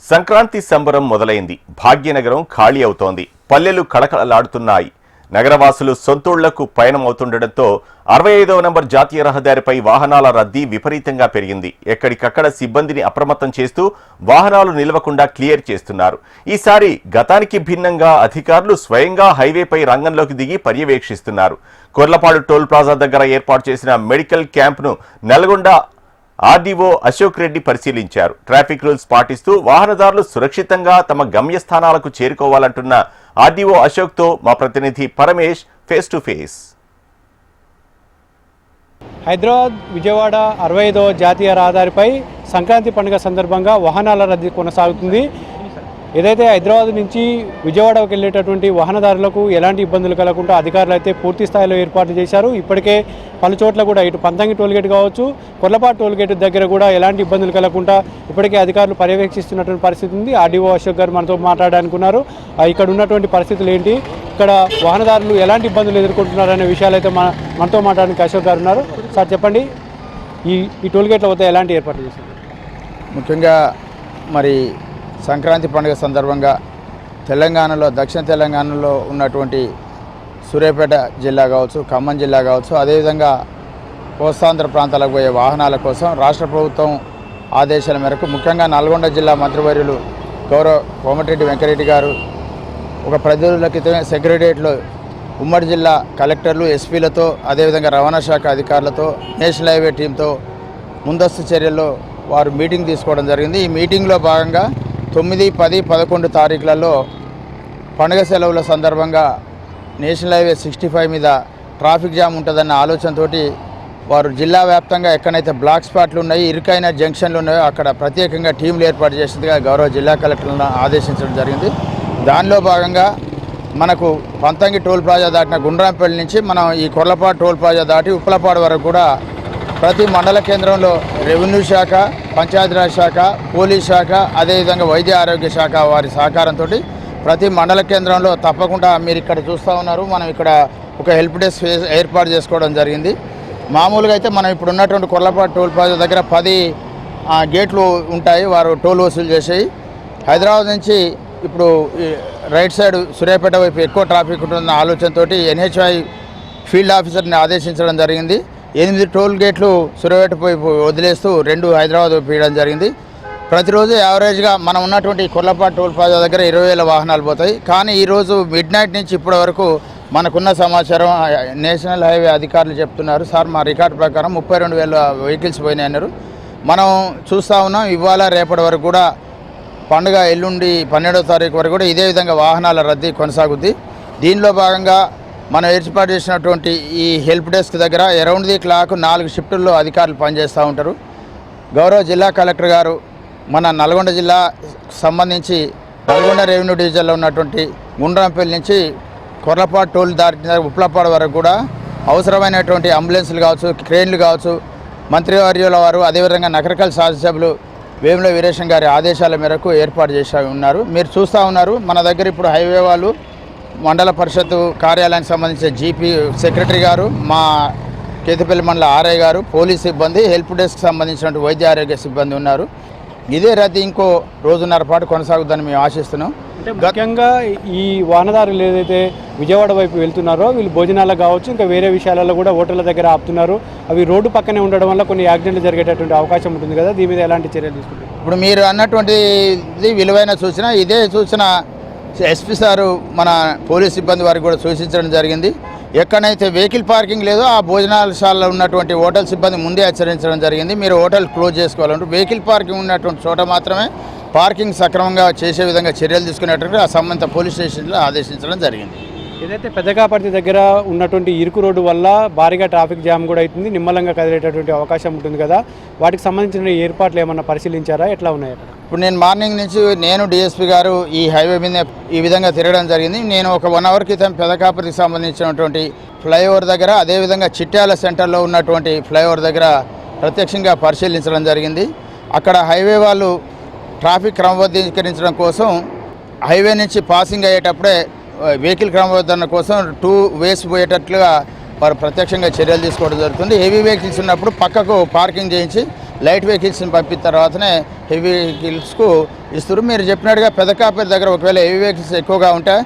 సంక్రాంతి సంబరం మొదలైంది. భాగ్యనగరం ఖాళీ అవుతోంది. పల్లెలు కళకళలాడుతున్నాయి. నగరవాసులు సొంతూళ్లకు పయనమవుతుండటంతో 65వ నంబర్ జాతీయ రహదారిపై వాహనాల రద్దీ విపరీతంగా పెరిగింది. ఎక్కడికక్కడ సిబ్బందిని అప్రమత్తం చేస్తూ వాహనాలు నిలవకుండా క్లియర్ చేస్తున్నారు. ఈసారి గతానికి భిన్నంగా అధికారులు స్వయంగా హైవేపై రంగంలోకి దిగి పర్యవేక్షిస్తున్నారు. కొర్లపాడు టోల్ ప్లాజా దగ్గర ఏర్పాటు చేసిన మెడికల్ క్యాంప్ను నల్గొండ ఆర్డీఓ అశోక్ రెడ్డి పరిశీలించారు. ట్రాఫిక్ రూల్స్ పాటిస్తూ వాహనదారులు సురక్షితంగా తమ గమ్యస్థానాలకు చేరుకోవాలంటున్న ఆర్డీఓ అశోక్తో మా ప్రతినిధి Paramesh face to face. Hyderabad Vijayawada 65వ జాతీయ రహదారిపై సంక్రాంతి పండుగ సందర్భంగా వాహనాల రద్దీ కొనసాగుతుంది. ఏదైతే హైదరాబాద్ నుంచి విజయవాడకు వెళ్ళేటటువంటి వాహనదారులకు ఎలాంటి ఇబ్బందులు కలగకుండా అధికారులు అయితే పూర్తి స్థాయిలో ఏర్పాట్లు చేశారు. ఇప్పటికే పలు చోట్ల కూడా ఇటు పంతంగి టోల్గేట్ కావచ్చు, కొర్లపాటు టోల్గేట్ దగ్గర కూడా ఎలాంటి ఇబ్బందులు కలగకుండా ఇప్పటికే అధికారులు పర్యవేక్షిస్తున్నటువంటి పరిస్థితి ఉంది. ఆర్డీఓ అశోక్ గారు మనతో మాట్లాడాలనుకున్నారు. ఇక్కడ ఉన్నటువంటి పరిస్థితులు ఏంటి, ఇక్కడ వాహనదారులు ఎలాంటి ఇబ్బందులు ఎదుర్కొంటున్నారు అనే విషయాలు అయితే మనతో మాట్లాడడానికి అశోక్ గారు ఉన్నారు. సార్ చెప్పండి, ఈ టోల్గేట్ల వద్ద ఎలాంటి ఏర్పాట్లు చేశారు? ముఖ్యంగా మరి సంక్రాంతి పండుగ సందర్భంగా తెలంగాణలో దక్షిణ తెలంగాణలో ఉన్నటువంటి సూర్యాపేట జిల్లా కావచ్చు, ఖమ్మం జిల్లా కావచ్చు, అదేవిధంగా కోస్తాంధ్ర ప్రాంతాలకు పోయే వాహనాల కోసం రాష్ట్ర ప్రభుత్వం ఆదేశాల మేరకు ముఖ్యంగా నల్గొండ జిల్లా మంత్రివర్యులు గౌరవ కోమటిరెడ్డి వెంకరెడ్డి గారు ఒక 10 రోజుల క్రితమే సెక్రటరియట్లో ఉమ్మడి జిల్లా కలెక్టర్లు, ఎస్పీలతో అదేవిధంగా రవాణా శాఖ అధికారులతో నేషనల్ హైవే టీంతో ముందస్తు చర్యల్లో వారు మీటింగ్ తీసుకోవడం జరిగింది. ఈ మీటింగ్లో భాగంగా 9, 10, 11 తారీఖులలో పండుగ సెలవుల సందర్భంగా నేషనల్ హైవే 65 మీద ట్రాఫిక్ జామ్ ఉంటుందన్న ఆలోచనతో వారు జిల్లా వ్యాప్తంగా ఎక్కడైతే బ్లాక్ స్పాట్లు ఉన్నాయి, ఇరుకైన జంక్షన్లు ఉన్నాయో అక్కడ ప్రత్యేకంగా టీంలు ఏర్పాటు చేసేందుగా గౌరవ జిల్లా కలెక్టర్లను ఆదేశించడం జరిగింది. దానిలో భాగంగా మనకు పంతంగి టోల్ ప్లాజా దాటిన గుండ్రాంపల్లి నుంచి మనం ఈ కొర్లపాడు టోల్ ప్లాజా దాటి ఉప్పలపాడు వరకు కూడా ప్రతి మండల కేంద్రంలో రెవెన్యూ శాఖ, పంచాయతీరాజ్ శాఖ, పోలీస్ శాఖ, అదేవిధంగా వైద్య ఆరోగ్య శాఖ వారి సహకారంతో ప్రతి మండల కేంద్రంలో తప్పకుండా మీరు ఇక్కడ చూస్తూ ఉన్నారు, మనం ఇక్కడ ఒక హెల్ప్ డెస్క్ ఏర్పాటు చేసుకోవడం జరిగింది. మామూలుగా అయితే మనం ఇప్పుడు ఉన్నటువంటి కొర్లపాడు టోల్ ప్లాజా దగ్గర 10 గేట్లు ఉంటాయి, వారు టోల్ వసూలు చేసేవి. హైదరాబాద్ నుంచి ఇప్పుడు రైట్ సైడ్ సూర్యాపేట వైపు ఎక్కువ ట్రాఫిక్ ఉంటుందన్న ఆలోచనతో ఎన్హెచ్ఐ ఫీల్డ్ ఆఫీసర్ని ఆదేశించడం జరిగింది. 8 టోల్ గేట్లు సూర్యాపేట వైపు వదిలేస్తూ 2 హైదరాబాద్ వైపు వేయడం జరిగింది. ప్రతిరోజు యావరేజ్గా మనం ఉన్నటువంటి కొర్లపాటు టోల్ ప్లాజా దగ్గర 20,000 వాహనాలు పోతాయి. కానీ ఈరోజు మిడ్నైట్ నుంచి ఇప్పటి వరకు మనకున్న సమాచారం నేషనల్ హైవే అధికారులు చెప్తున్నారు, సార్ మా రికార్డు ప్రకారం 32,000 వెహికల్స్ పోయినాయి అన్నారు. మనం చూస్తూ ఉన్నాం, ఇవాళ రేపటి వరకు కూడా పండుగ ఎల్లుండి 12వ తారీఖు వరకు కూడా ఇదే విధంగా వాహనాల రద్దీ కొనసాగుద్ది. దీనిలో భాగంగా మనం ఏర్పాటు చేసినటువంటి ఈ హెల్ప్ డెస్క్ దగ్గర అరౌండ్ ది క్లాక్ 4 షిఫ్టుల్లో అధికారులు పనిచేస్తూ ఉంటారు. గౌరవ జిల్లా కలెక్టర్ గారు మన నల్గొండ జిల్లా సంబంధించి నల్గొండ రెవెన్యూ డివిజన్లో ఉన్నటువంటి గుండ్రాంపల్లి నుంచి కొర్లపాడు టోల్ దాటిన ఉప్పలపాడు వరకు కూడా అవసరమైనటువంటి అంబులెన్సులు కావచ్చు, క్రేన్లు కావచ్చు, మంత్రివర్యుల వారు అదేవిధంగా నగరకల్ శాసనసభ్యులు వేముల వీరేశం గారి ఆదేశాల మేరకు ఏర్పాటు చేసి ఉన్నారు. మీరు చూస్తూ ఉన్నారు, మన దగ్గర ఇప్పుడు హైవే వాళ్ళు, మండల పరిషత్తు కార్యాలయానికి సంబంధించిన జీపీ సెక్రటరీ గారు, మా కేతిపల్లి మండల ఆర్ఐ గారు, పోలీస్ సిబ్బంది, హెల్ప్ డెస్క్ సంబంధించినటువంటి వైద్య ఆరోగ్య సిబ్బంది ఉన్నారు. ఇదే రద్దీ ఇంకో రోజున్నర పాటు కొనసాగుద్దని మేము ఆశిస్తున్నాం. అంటే ముఖ్యంగా ఈ వాహనదారులు ఏదైతే విజయవాడ వైపు వెళ్తున్నారో వీళ్ళు భోజనాలకు కావచ్చు, ఇంకా వేరే విషయాలలో కూడా హోటళ్ళ దగ్గర ఆపుతున్నారు. అవి రోడ్డు పక్కనే ఉండడం వల్ల కొన్ని యాక్సిడెంట్లు జరిగేటటువంటి అవకాశం ఉంటుంది కదా, దీని మీద ఎలాంటి చర్యలు తీసుకుంటారు? ఇప్పుడు మీరు అన్నటువంటిది విలువైన సూచన. ఇదే సూచన ఎస్పీ సారు మన పోలీస్ సిబ్బంది వారికి కూడా సూచించడం జరిగింది. ఎక్కడైతే వెహికల్ పార్కింగ్ లేదో ఆ భోజనాలశాలలో ఉన్నటువంటి హోటల్ సిబ్బంది ముందే హెచ్చరించడం జరిగింది, మీరు హోటల్ క్లోజ్ చేసుకోవాలంటూ. వెహికల్ పార్కింగ్ ఉన్నటువంటి చోట మాత్రమే పార్కింగ్ సక్రమంగా చేసే విధంగా చర్యలు తీసుకునేటట్టు ఆ సంబంధిత పోలీస్ స్టేషన్లో ఆదేశించడం జరిగింది. ఏదైతే పెద్దకాపర్తి దగ్గర ఉన్నటువంటి ఇరుకు రోడ్డు వల్ల భారీగా ట్రాఫిక్ జామ్ కూడా అవుతుంది, నిమ్మలంగా కదిలేటటువంటి అవకాశం ఉంటుంది కదా, వాటికి సంబంధించిన ఏర్పాట్లు ఏమన్నా పరిశీలించారా, ఎట్లా ఉన్నాయి అక్కడ? ఇప్పుడు నేను మార్నింగ్ నుంచి నేను డిఎస్పీ గారు ఈ హైవే మీద ఈ విధంగా తిరగడం జరిగింది. నేను ఒక 1 అవర్ క్రితం పెదకాపర్తికి సంబంధించినటువంటి ఫ్లైఓవర్ దగ్గర, అదేవిధంగా చిట్యాల సెంటర్లో ఉన్నటువంటి ఫ్లైఓవర్ దగ్గర ప్రత్యక్షంగా పరిశీలించడం జరిగింది. అక్కడ హైవే వాళ్ళు ట్రాఫిక్ క్రమబద్ధీకరించడం కోసం హైవే నుంచి పాసింగ్ అయ్యేటప్పుడే వెహికల్ క్రమబద్ధీకరణ కోసం 2 వేస్ పోయేటట్లుగా వారు ప్రత్యక్షంగా చర్యలు తీసుకోవడం జరుగుతుంది. హెవీ వెహికల్స్ ఉన్నప్పుడు పక్కకు పార్కింగ్ చేయించి లైట్ వెహికల్స్ని పంపిన తర్వాతనే హెవీ వెహికల్స్కు ఇస్తారు. మీరు చెప్పినట్టుగా పెదకాపతి దగ్గర ఒకవేళ హెవీ వెహికల్స్ ఎక్కువగా ఉంటే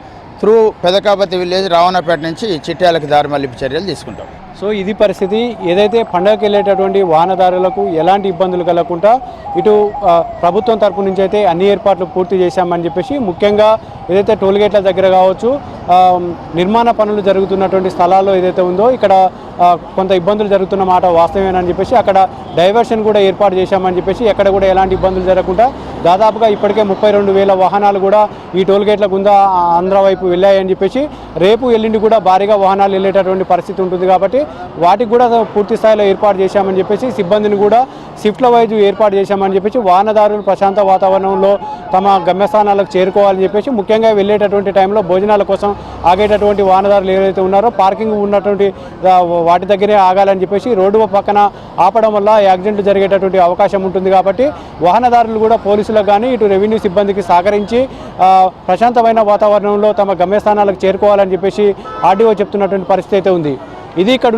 త్రూ పెదకాపతి విలేజ్ రావణపేట నుంచి చిట్యాలకు దారి మళ్లింపు చర్యలు తీసుకుంటాం. సో ఇది పరిస్థితి. ఏదైతే పండగకి వెళ్ళేటటువంటి వాహనదారులకు ఎలాంటి ఇబ్బందులు కలగకుండా ఇటు ప్రభుత్వం తరపు నుంచి అయితే అన్ని ఏర్పాట్లు పూర్తి చేశామని చెప్పేసి, ముఖ్యంగా ఏదైతే టోల్గేట్ల దగ్గర కావచ్చు, నిర్మాణ పనులు జరుగుతున్నటువంటి స్థలాల్లో ఏదైతే ఉందో ఇక్కడ కొంత ఇబ్బందులు జరుగుతున్న మాట వాస్తవేనని చెప్పేసి అక్కడ డైవర్షన్ కూడా ఏర్పాటు చేశామని చెప్పేసి ఎక్కడ కూడా ఎలాంటి ఇబ్బందులు జరగకుండా దాదాపుగా ఇప్పటికే 32,000 వాహనాలు కూడా ఈ టోల్గేట్ల గుండా ఆంధ్ర వైపు వెళ్ళాయని చెప్పేసి, రేపు ఎల్లుండి కూడా భారీగా వాహనాలు వెళ్ళేటటువంటి పరిస్థితి ఉంటుంది కాబట్టి వాటికి కూడా పూర్తి స్థాయిలో ఏర్పాటు చేశామని చెప్పేసి, సిబ్బందిని కూడా షిఫ్ట్ల వైజ్ ఏర్పాటు చేశామని చెప్పేసి, వాహనదారులు ప్రశాంత వాతావరణంలో తమ గమ్యస్థానాలకు చేరుకోవాలని చెప్పేసి, ముఖ్యంగా వెళ్ళేటటువంటి టైంలో భోజనాల కోసం ఆగేటటువంటి వాహనదారులు ఏవైతే ఉన్నారో పార్కింగ్ ఉన్నటువంటి వాటి దగ్గరే ఆగాలని చెప్పేసి రోడ్డు పక్కన ఆపడం వల్ల యాక్సిడెంట్లు జరిగేటటువంటి అవకాశం ఉంటుంది కాబట్టి వాహనదారులు కూడా పోలీసులకు కానీ ఇటు రెవెన్యూ సిబ్బందికి సహకరించి ప్రశాంతమైన వాతావరణంలో తమ గమ్యస్థానాలకు చేరుకోవాలని చెప్పేసి ఆర్డీఓ చెప్తున్నటువంటి పరిస్థితి అయితే ఉంది. ఇది ఇక్కడ